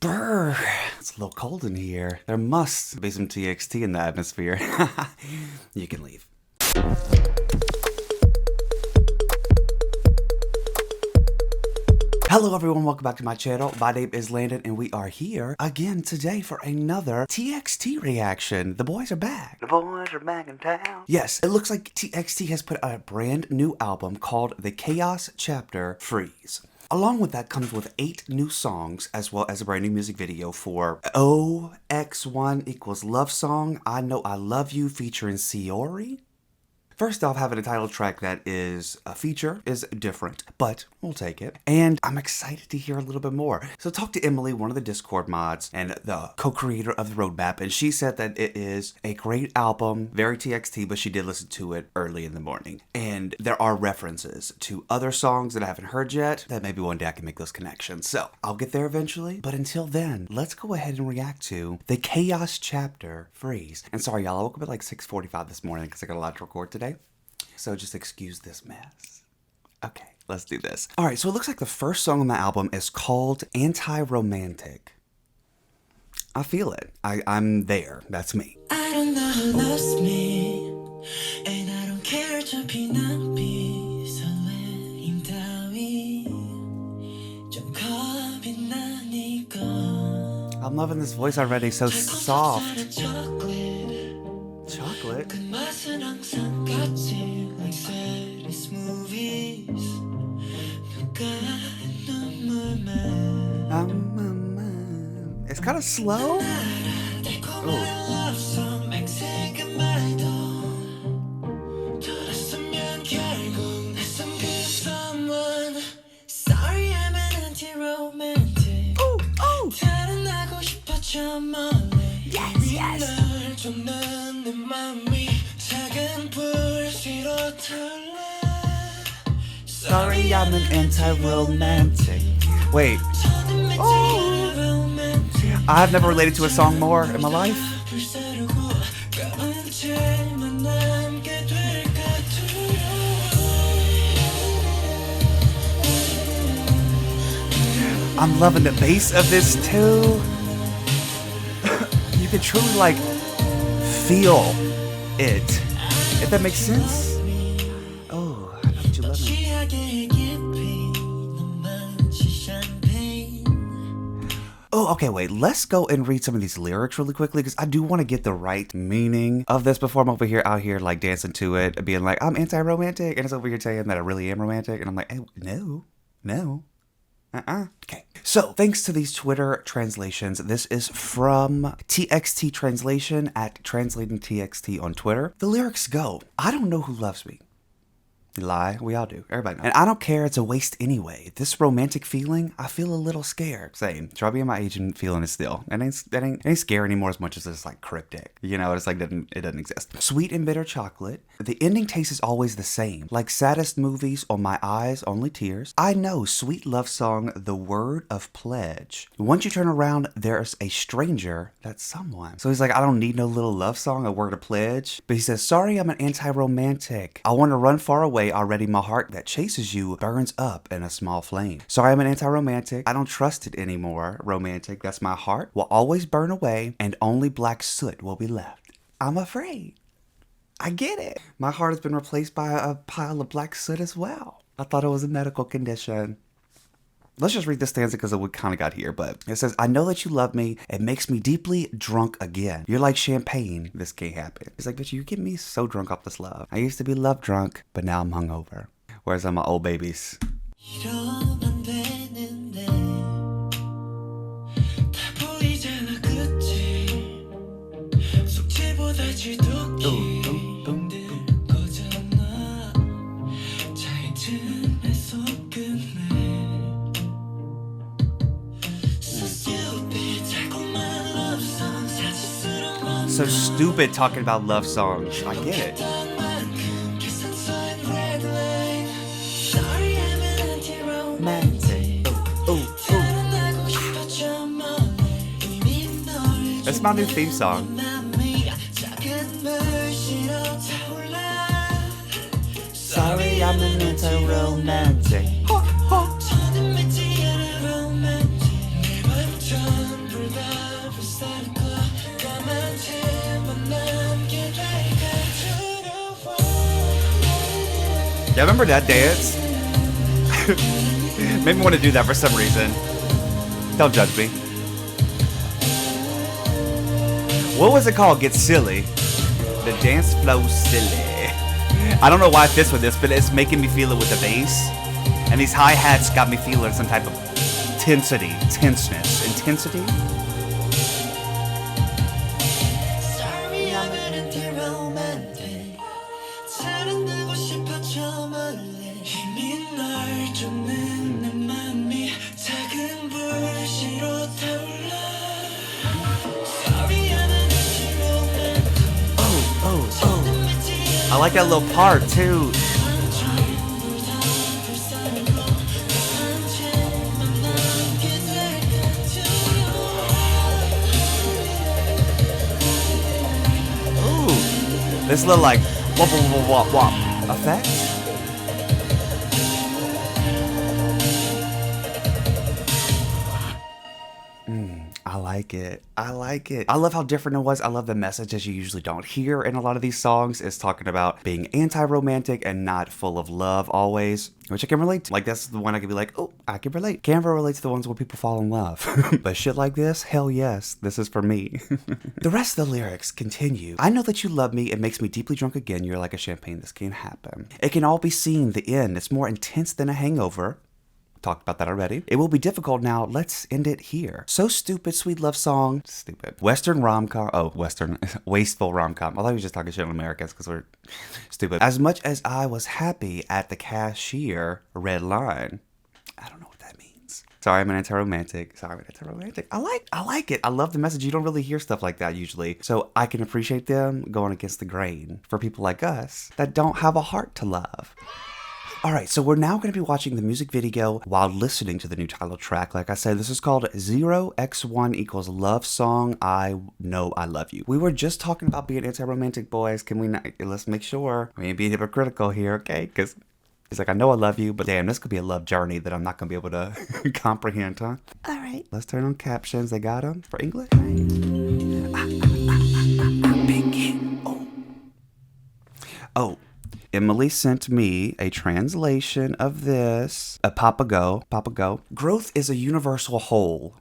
Brr, it's a little cold in here. There must be some TXT in the atmosphere. You can leave. Hello everyone, welcome back to my channel. My name is Landon and we are here again today for another TXT reaction. The boys are back. The boys are back in town. Yes, it looks like TXT has put out a brand new album called The Chaos Chapter Freeze. Along with that comes with 8 new songs, as well as a brand new music video for OX1 equals Love Song, I Know I Love You featuring Siori. First off, having a title track that is a feature is different, but we'll take it. And I'm excited to hear a little bit more. So talk to Emily, one of the Discord mods and the co-creator of the roadmap, and she said that it is a great album, very TXT, but she did listen to it early in the morning. And there are references to other songs that I haven't heard yet, that maybe one day I can make those connections. So I'll get there eventually, but until then, let's go ahead and react to The Chaos Chapter Freeze. And sorry y'all, I woke up at like 6:45 this morning because I got a lot to record today. So just excuse this mess. Okay, let's do this. All right, so it looks like the first song on the album is called Anti-Romantic. I feel it. I'm there. That's me. I don't know who loves me, and I don't care. I'm loving this voice already, so soft. Chocolate? It's kind of slow. Yes, yes. Sorry, I'm an anti-romantic. Wait. Oh. I've never related to a song more in my life. I'm loving the bass of this too. You can truly like feel it, if that makes sense. Oh, I know that you love me. Oh, okay, wait, let's go and read some of these lyrics really quickly because I do want to get the right meaning of this before I'm out here like dancing to it, being like, I'm anti-romantic, and it's over here saying that I really am romantic, and I'm like, hey, no. Okay. So, thanks to these Twitter translations, this is from TXT Translation at Translating TXT on Twitter. The lyrics go, I don't know who loves me. You lie, we all do. Everybody knows. And I don't care, it's a waste anyway. This romantic feeling, I feel a little scared. Same. Try being my age and feeling it still. That ain't scary anymore as much as it's like cryptic. You know, it's like it doesn't exist. Sweet and bitter chocolate. The ending taste is always the same. Like saddest movies, on my eyes, only tears. I know, sweet love song, the word of pledge. Once you turn around, there's a stranger, that's someone. So he's like, I don't need no little love song, a word of pledge. But he says, sorry, I'm an anti-romantic. I want to run far away. Already my heart that chases you burns up in a small flame. Sorry, I'm an anti-romantic. I don't trust it anymore. Romantic, that's my heart, will always burn away and only black soot will be left. I'm afraid. I get it. My heart has been replaced by a pile of black soot as well. I thought it was a medical condition. Let's just read this stanza because we kind of got here, but it says, I know that you love me. It makes me deeply drunk again. You're like champagne. This can't happen. It's like, bitch, you get me so drunk off this love. I used to be love drunk, but now I'm hungover. Whereas I'm my old babies. So stupid talking about love songs. I get it. That's my new theme song. Sorry, I'm an anti-romantic. Yeah, remember that dance? Made me want to do that for some reason. Don't judge me. What was it called? Get silly. The dance flow silly. I don't know why it fits with this, but it's making me feel it with the bass. And these hi-hats got me feeling some type of tenseness. Intensity? I like that little part too. Ooh, this little like wop wop wop wop effect. I like it. I like it. I love how different it was. I love the messages you usually don't hear in a lot of these songs. It's talking about being anti-romantic and not full of love always, which I can relate to. Like, that's the one I can be like, oh, I can relate. Can't ever relate to the ones where people fall in love. But shit like this, hell yes, this is for me. The rest of the lyrics continue. I know that you love me. It makes me deeply drunk again. You're like a champagne. This can't happen. It can all be seen. The end. It's more intense than a hangover. Talked about that already. It will be difficult now. Let's end it here. So stupid, sweet love song. Stupid. Western rom-com. Oh, Western. Wasteful rom-com. I thought he was just talking shit on Americans because we're stupid. As much as I was happy at the cashier, red line. I don't know what that means. Sorry, I'm an anti-romantic. Sorry, I'm an anti-romantic. I like it. I love the message. You don't really hear stuff like that usually. So I can appreciate them going against the grain for people like us that don't have a heart to love. Alright, so we're now going to be watching the music video while listening to the new title track. Like I said, this is called 0x1 equals love song, I Know I Love You. We were just talking about being anti-romantic, boys. Can we not? Let's make sure we ain't being hypocritical here, okay? Because he's like, I know I love you, but damn, this could be a love journey that I'm not going to be able to comprehend, huh? Alright, let's turn on captions. They got them for English. Oh. Emily sent me a translation of this. A Papago. Growth is a universal whole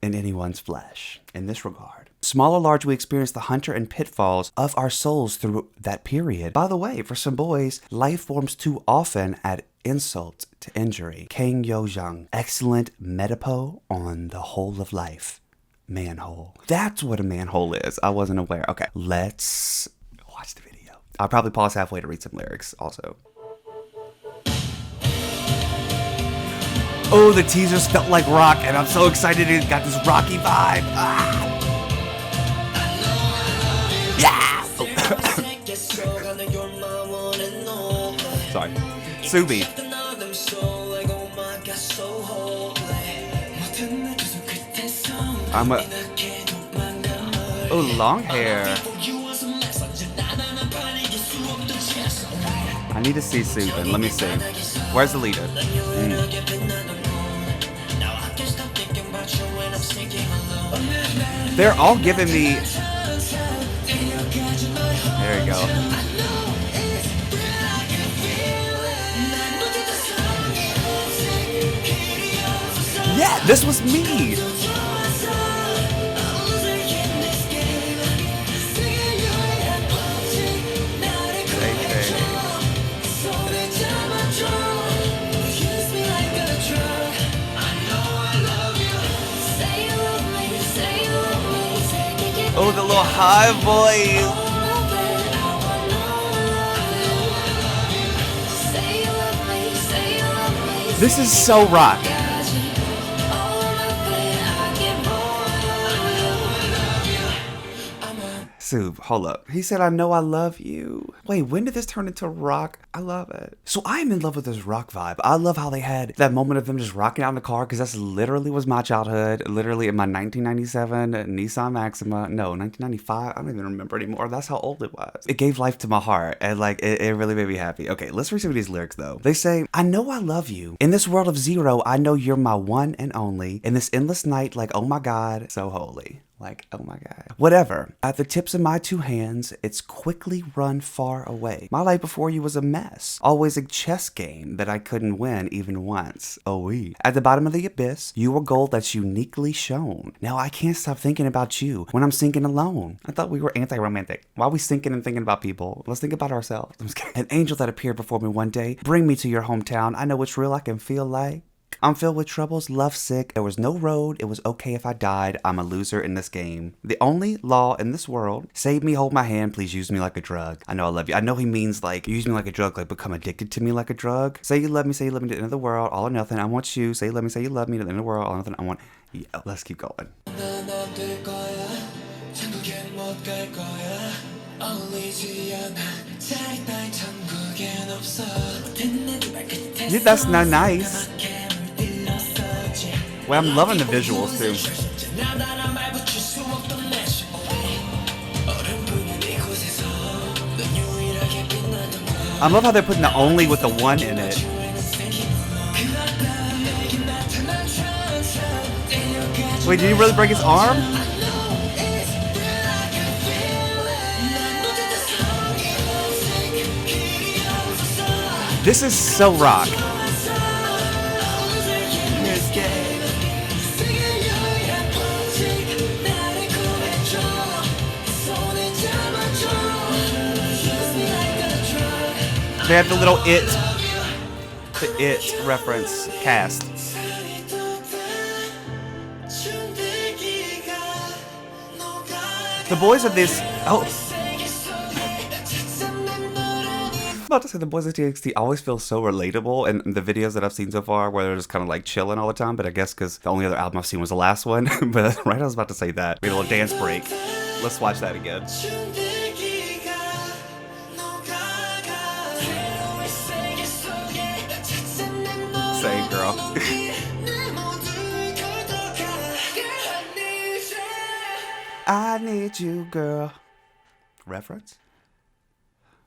in anyone's flesh. In this regard. Small or large, we experience the hunter and pitfalls of our souls through that period. By the way, for some boys, life forms too often at insult to injury. Kang Yo Jung. Excellent metapo on the whole of life. Manhole. That's what a manhole is. I wasn't aware. Okay, let's watch the video. I'll probably pause halfway to read some lyrics also. Oh, the teasers felt like rock, and I'm so excited it got this rocky vibe. Ah. Yeah! Sorry. Subi. Oh, long hair. I need to see Subin. Let me see. Where's the leader? They're all giving me... There you go. Yeah, this was me! Oh, the little high voice. This is so rock. Sub, hold up. He said, I know I love you. Wait, when did this turn into rock? I love it. So I am in love with this rock vibe. I love how they had that moment of them just rocking out in the car, because that's literally was my childhood. Literally in my 1997 Nissan Maxima. No, 1995. I don't even remember anymore. That's how old it was. It gave life to my heart, and like it really made me happy. Okay, let's read some of these lyrics though. They say, I know I love you. In this world of zero, I know you're my one and only. In this endless night, like, oh my God, so holy. Like, oh my God. Whatever. At the tips of my two hands, it's quickly run far away. My life before you was a mess. Always a chess game that I couldn't win even once. Oh, we. At the bottom of the abyss, you were gold that's uniquely shone. Now I can't stop thinking about you when I'm sinking alone. I thought we were anti-romantic. Why are we sinking and thinking about people? Let's think about ourselves. I'm just kidding. An angel that appeared before me one day. Bring me to your hometown. I know it's real. I can feel like I'm filled with troubles, love sick. There was no road. It was okay if I died. I'm a loser in this game. The only law in this world. Save me, hold my hand, please use me like a drug. I know I love you. I know he means like use me like a drug, like become addicted to me like a drug. Say you love me to the end of the world, all or nothing. I want you. Say you love me to the end of the world, all or nothing. I want you. Let's keep going. Yeah, that's not nice. Well, I'm loving the visuals too. I love how they're putting the only with the one in it. Wait, did he really break his arm? This is so rock. They have the little the It reference cast. The boys of this, I'm about to say the boys of TXT always feel so relatable in the videos that I've seen so far where they're just kind of like chilling all the time, but I guess because the only other album I've seen was the last one. But right, I was about to say that. We had a little dance break. Let's watch that again. Say, girl. I need you, girl. Reference?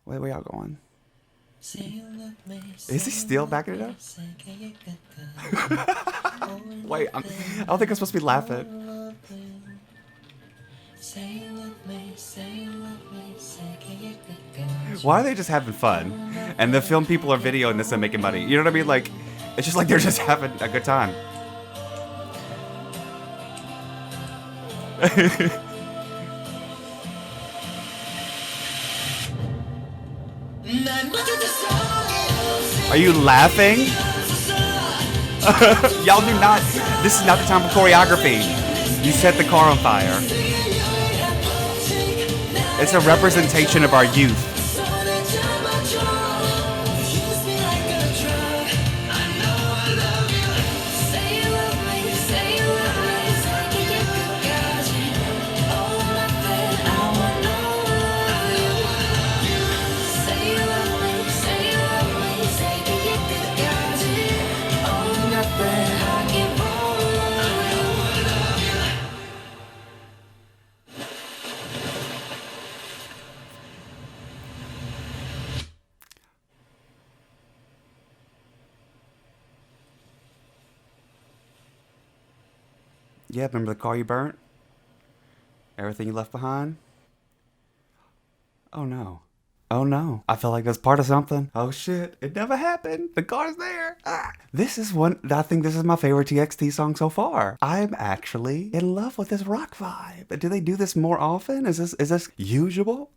Wait, where y'all going? Is he still backing it up? Wait, I don't think I'm supposed to be laughing. Why are they just having fun? And the film people are videoing this and making money. You know what I mean? Like, it's just like they're just having a good time. Are you laughing? Y'all do not. This is not the time for choreography. You set the car on fire. It's a representation of our youth. Yeah, remember the car you burnt? Everything you left behind? Oh no. Oh no. I feel like that's part of something. Oh shit. It never happened. The car's there. Ah. This is one, I think this is my favorite TXT song so far. I'm actually in love with this rock vibe. Do they do this more often? Is this usual?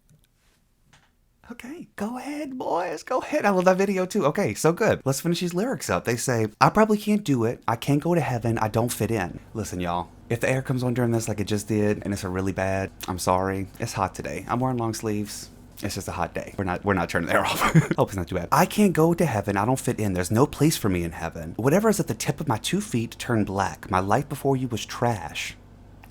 Okay, go ahead, boys. Go ahead. I love that video too. Okay, so good. Let's finish these lyrics up. They say, I probably can't do it. I can't go to heaven. I don't fit in. Listen, y'all. If the air comes on during this like it just did, and it's a really bad, I'm sorry. It's hot today. I'm wearing long sleeves. It's just a hot day. We're not turning the air off. Hope it's not too bad. I can't go to heaven. I don't fit in. There's no place for me in heaven. Whatever is at the tip of my 2 feet turned black. My life before you was trash.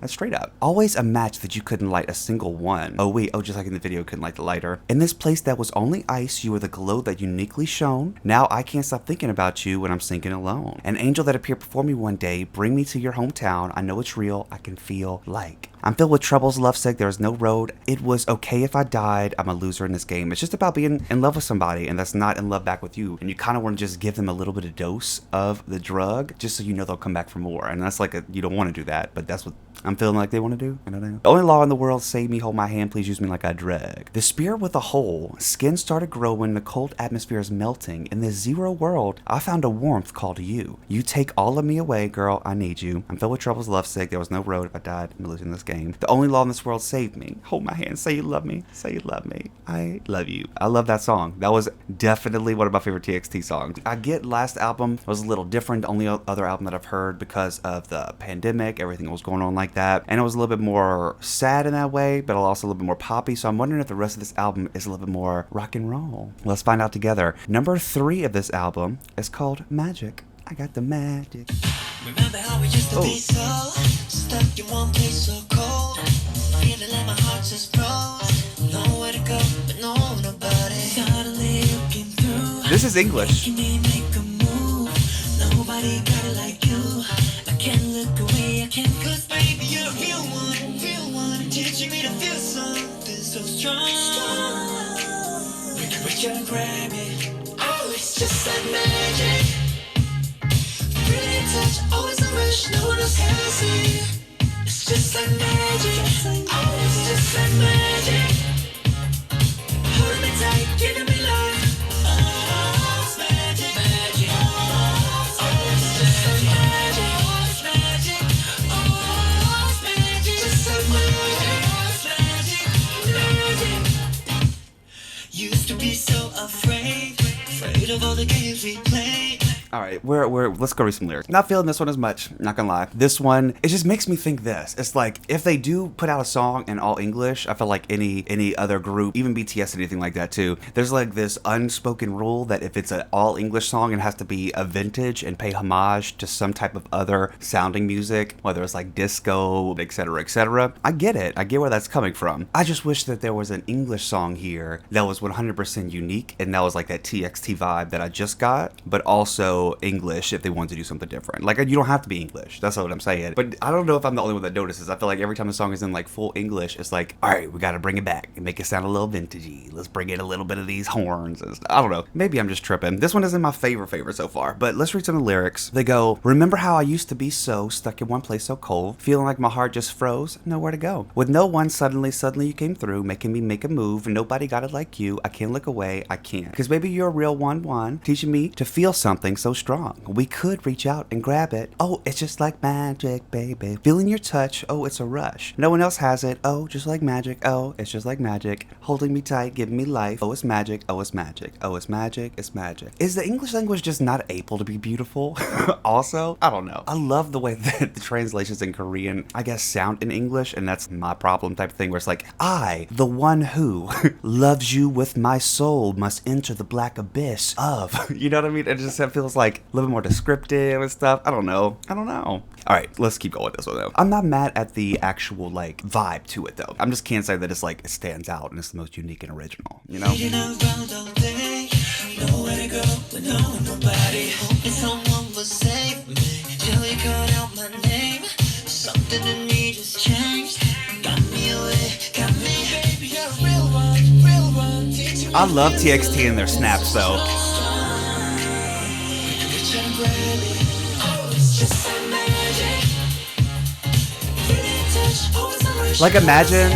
That's straight up. Always a match that you couldn't light a single one. Oh wait, oh, just like in the video, couldn't light the lighter. In this place that was only ice, you were the glow that uniquely shone. Now I can't stop thinking about you when I'm sinking alone. An angel that appeared before me one day, bring me to your hometown. I know it's real, I can feel like. I'm filled with troubles, lovesick, there is no road. It was okay if I died. I'm a loser in this game. It's just about being in love with somebody and that's not in love back with you. And you kind of want to just give them a little bit of dose of the drug just so you know they'll come back for more. And that's like, you don't want to do that, but that's what I'm feeling like they want to do. You know what I mean? The only law in the world, save me, hold my hand, please use me like a drug. The spirit with a hole, skin started growing, the cold atmosphere is melting. In this zero world, I found a warmth called you. You take all of me away, girl, I need you. I'm filled with troubles, lovesick, there was no road. If I died, I'm losing this game. The only law in this world, save me. Hold my hand, say you love me, say you love me. I love you. I love that song. That was definitely one of my favorite TXT songs. I get last album was a little different, the only other album that I've heard because of the pandemic, everything that was going on like that. And it was a little bit more sad in that way, but also a little bit more poppy. So I'm wondering if the rest of this album is a little bit more rock and roll. Let's find out together. Number 3 of this album is called Magic. I got the magic. Remember how we used to be so stuck in one place so cold, feeling like my heart just froze, nowhere to go but no nobody. Suddenly you came through. This is English. Making me make a move. Nobody got it like you. I can't look away, I can't, cause baby you're a real one, teaching me to feel something so strong. We can reach out and grab it. Oh, it's just like magic. Pretty touch, always a rush, no one else has it. It's just like magic. Oh, it's just like magic. Hold me tight, giving me life. Oh, it's magic, magic. Oh, it's just like magic. Oh, it's magic. Oh, it's magic. Just like magic. Oh, it's magic, magic. Used to be so afraid of all the games we played. All right, let's go read some lyrics. Not feeling this one as much, not gonna lie. This one, it just makes me think this. It's like, if they do put out a song in all English, I feel like any other group, even BTS and anything like that too, there's like this unspoken rule that if it's an all English song, it has to be a vintage and pay homage to some type of other sounding music, whether it's like disco, etc., etc. I get it. I get where that's coming from. I just wish that there was an English song here that was 100% unique, and that was like that TXT vibe that I just got, but also English if they want to do something different. Like, you don't have to be English. That's not what I'm saying. But I don't know if I'm the only one that notices. I feel like every time a song is in like full English, it's like, all right, we got to bring it back and make it sound a little vintagey. Let's bring in a little bit of these horns and stuff. I don't know. Maybe I'm just tripping. This one isn't my favorite so far, but let's read some of the lyrics. They go, remember how I used to be so stuck in one place so cold, feeling like my heart just froze, nowhere to go. With no one, suddenly you came through, making me make a move. Nobody got it like you. I can't look away. I can't. Because baby, you're a real one, teaching me to feel something so strong. We could reach out and grab it. Oh, it's just like magic, baby. Feeling your touch. Oh, it's a rush. No one else has it. Oh, just like magic. Oh, it's just like magic. Holding me tight, giving me life. Oh, it's magic. Oh, it's magic. Oh, it's magic. It's magic. Is the English language just not able to be beautiful? Also, I don't know. I love the way that the translations in Korean, I guess, sound in English, and that's my problem type of thing, where it's like, I, the one who loves you with my soul, must enter the black abyss of, you know what I mean? It just feels like a little bit more descriptive and stuff. I don't know. All right, let's keep going with this one though. I'm not mad at the actual like vibe to it though. I'm just can't say that it's like it stands out and it's the most unique and original, you know? Waiting around all day, nowhere to go, but no nobody. Hoping someone will save me till you called out my name. Something in me just changed, got me away, got me. Baby, you're a real one. I love TXT and their snaps though. Like imagine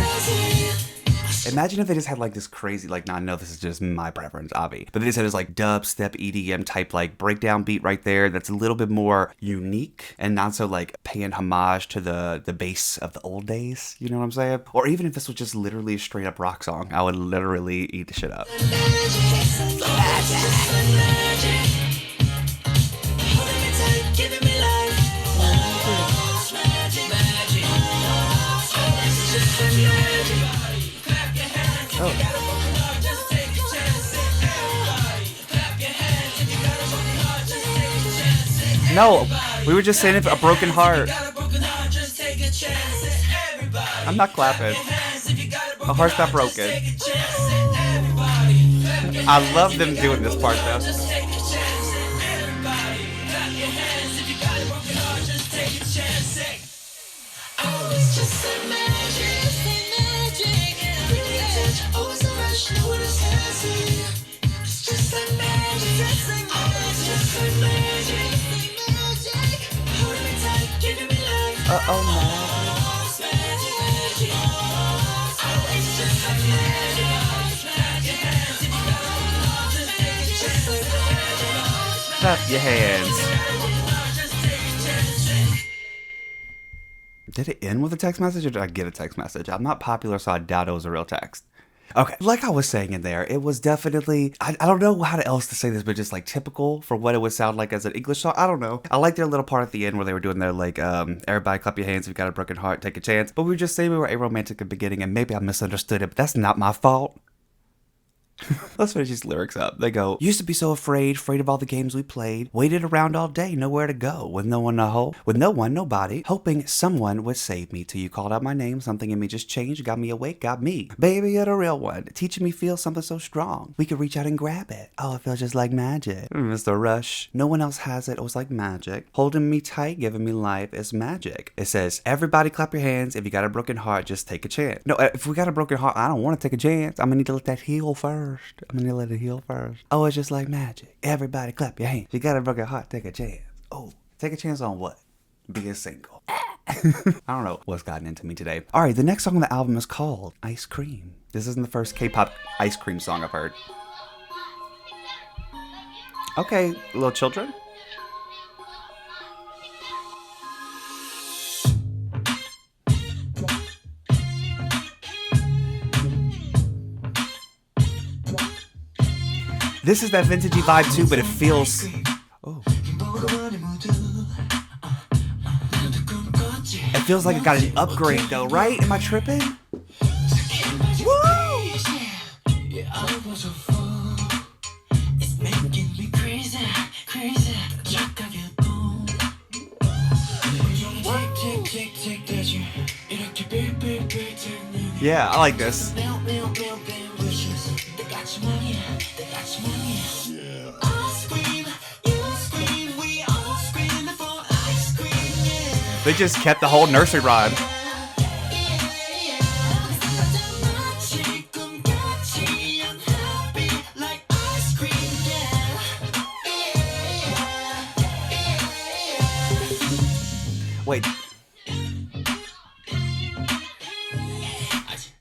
if they just had like this crazy, like, now I know this is just my preference, Avi, but they just had this like dubstep EDM type like breakdown beat right there that's a little bit more unique and not so like paying homage to the bass of the old days, you know what I'm saying? Or even if this was just literally a straight up rock song, I would literally eat the shit up. No, we were just saying it, a broken heart. I'm not clapping. My heart's not broken. I love them doing this part though. Oh, it's just a man. Clap your hands. Did it end with a text message or did I get a text message? I'm not popular, so I doubt it was a real text. Okay, like I was saying in there, it was definitely, I don't know how else to say this, but just like typical for what it would sound like as an English song. I don't know. I like their little part at the end where they were doing their like, everybody clap your hands if you got a broken heart, take a chance. But we were just saying we were aromantic at the beginning and maybe I misunderstood it, but that's not my fault. Let's finish these lyrics up. They go, used to be so afraid of all the games we played, waited around all day, nowhere to go, with no one to hold, with no one, nobody, hoping someone would save me till you called out my name, something in me just changed, got me awake, got me. Baby, you're the real one, teaching me feel something so strong, we could reach out and grab it. Oh, it feels just like magic. Mr. Rush, no one else has it, it was like magic. Holding me tight, giving me life, is magic. It says, everybody clap your hands, if you got a broken heart, just take a chance. No, if we got a broken heart, I don't want to take a chance. I'm gonna need to let that heal first. I'm gonna let it heal first. Oh, it's just like magic. Everybody clap your hands. You got a broken heart, take a chance. Oh, take a chance on what? Being single. I don't know what's gotten into me today. All right, the next song on the album is called Ice Cream. This isn't the first K-pop ice cream song I've heard. Okay, little children. This is that vintagey vibe too, but it feels... Oh. It feels like it got an upgrade though, right? Am I tripping? Woo! Yeah, I like this. They just kept the whole nursery rhyme. Wait.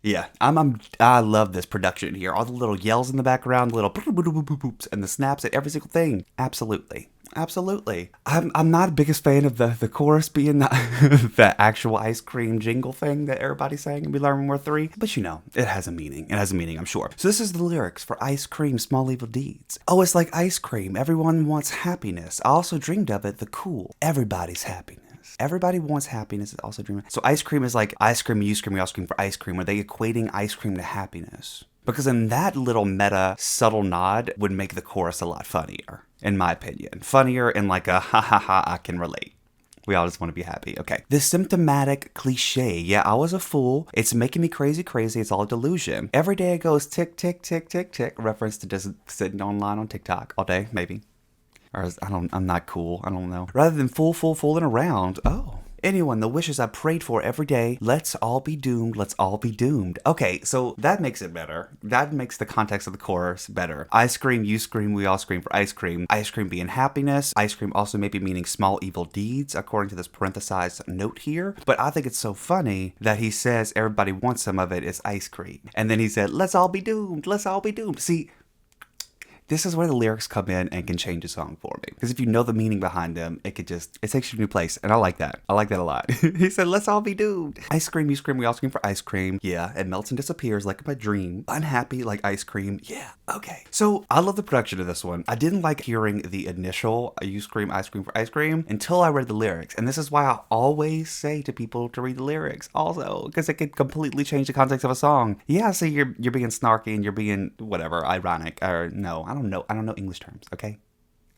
Yeah, I love this production here. All the little yells in the background, the little boop, and the snaps at every single thing. Absolutely. Absolutely. I'm not the biggest fan of the chorus being the actual ice cream jingle thing that everybody sang in We Learn When We're 3. But you know, it has a meaning. It has a meaning, I'm sure. So this is the lyrics for Ice Cream, Small Evil Deeds. Oh, it's like ice cream. Everyone wants happiness. I also dreamed of it, the cool. Everybody's happiness. Everybody wants happiness. It's also dreaming. So ice cream is like ice cream, you scream, we all scream for ice cream. Are they equating ice cream to happiness? Because in that little meta, subtle nod would make the chorus a lot funnier, in my opinion. Funnier and like a ha ha ha, I can relate. We all just want to be happy. Okay. The symptomatic cliche. Yeah, I was a fool. It's making me crazy, crazy. It's all a delusion. Every day it goes tick, tick, tick, tick, tick. Reference to just sitting online on TikTok all day, maybe. Or I'm not cool. I don't know. Rather than fooling around. Oh. Anyone, the wishes I prayed for every day, let's all be doomed, let's all be doomed. Okay, so that makes it better. That makes the context of the chorus better. I scream, you scream, we all scream for ice cream. Ice cream being happiness. Ice cream also maybe meaning small evil deeds, according to this parenthesized note here. But I think it's so funny that he says everybody wants some of it is ice cream. And then he said, let's all be doomed, let's all be doomed. See, this is where the lyrics come in and can change a song for me. Because if you know the meaning behind them, it takes you to a new place. And I like that. I like that a lot. He said, let's all be doomed. Ice cream, you scream, we all scream for ice cream. Yeah, it melts and disappears like my dream. Unhappy like ice cream. Yeah, okay. So I love the production of this one. I didn't like hearing the initial you scream, ice cream for ice cream until I read the lyrics. And this is why I always say to people to read the lyrics also. Because it could completely change the context of a song. Yeah, so you're being snarky and you're being whatever, ironic. Or no, I don't know English terms, okay?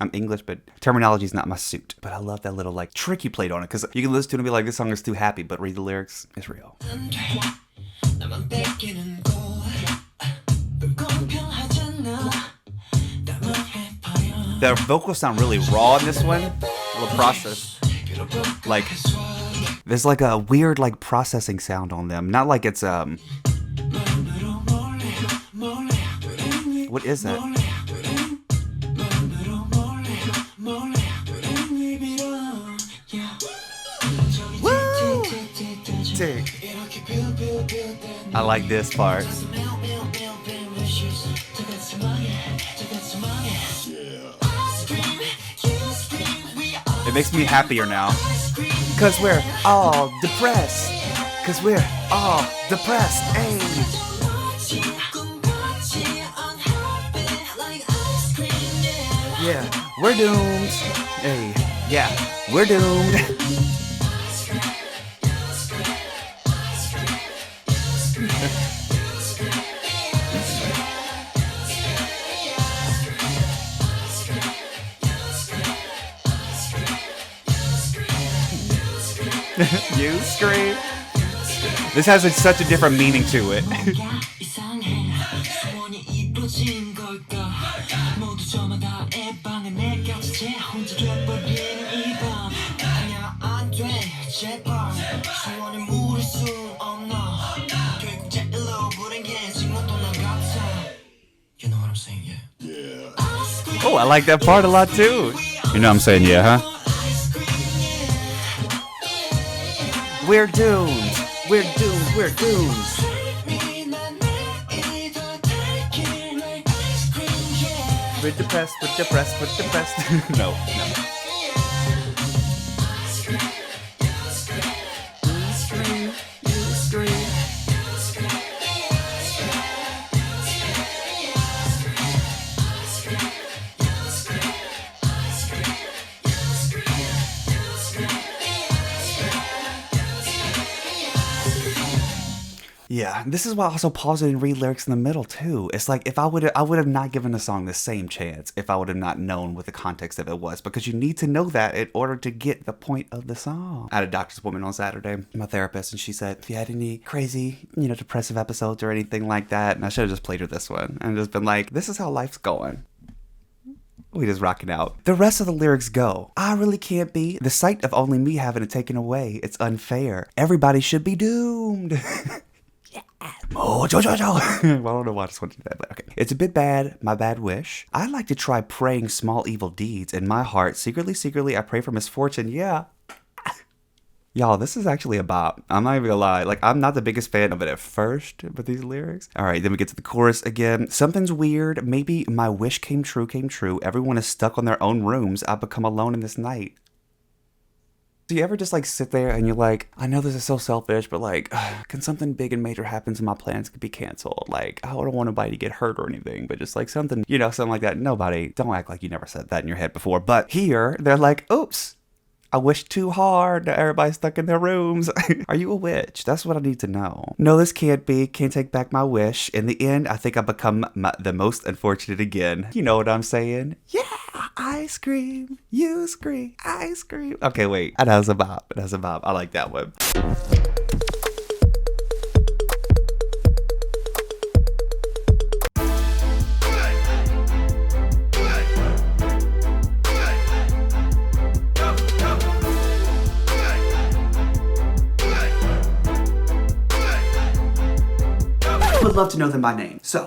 I'm English, but terminology is not my suit. But I love that little like trick you played on it because you can listen to it and be like, this song is too happy, but read the lyrics, it's real. The vocals sound really raw in this one. A little process. Like, there's like a weird like processing sound on them. Not like it's what is that? romantic. I like this part. It makes me happier now. Cause we're all depressed. Cause we're all depressed. Hey. Yeah, we're doomed. Hey, yeah, we're doomed. You scream. This has such a different meaning to it. You know what I'm saying, yeah? Oh, I like that part a lot too. You know what I'm saying, yeah, huh? We're doomed. We're doomed. We're doomed. We're depressed. We're depressed. We're depressed. No, no. Yeah, this is why I also pause it and read lyrics in the middle too. It's like if I would have not given the song the same chance if I would have not known what the context of it was, because you need to know that in order to get the point of the song. I had a doctor's appointment on Saturday, my therapist, and she said if you had any crazy, depressive episodes or anything like that, and I should have just played her this one and just been like, this is how life's going. We just rocking out. The rest of the lyrics go, I really can't be. The sight of only me having it taken away, it's unfair. Everybody should be doomed. Oh, Jojo. I don't know why I just want to do that, but okay. It's a bit bad, my bad wish. I'd like to try praying small evil deeds in my heart. Secretly, I pray for misfortune. Yeah. Y'all, this is actually a bop. I'm not even gonna lie. Like, I'm not the biggest fan of it at first, but these lyrics. All right, then we get to the chorus again. Something's weird. Maybe my wish came true. Everyone is stuck on their own rooms. I've become alone in this night. Do you ever just like sit there and you're like, I know this is so selfish, but like, can something big and major happen so my plans could be canceled? Like, I don't want anybody to get hurt or anything, but just like something, something like that. Nobody, don't act like you never said that in your head before. But here, they're like, oops, I wished too hard. Now everybody's stuck in their rooms. Are you a witch? That's what I need to know. No, this can't be. Can't take back my wish. In the end, I think I've become the most unfortunate again. You know what I'm saying? Yeah, I scream. You scream. I scream. Okay, wait. That was a bop. I like that one. Would love to know them by name. So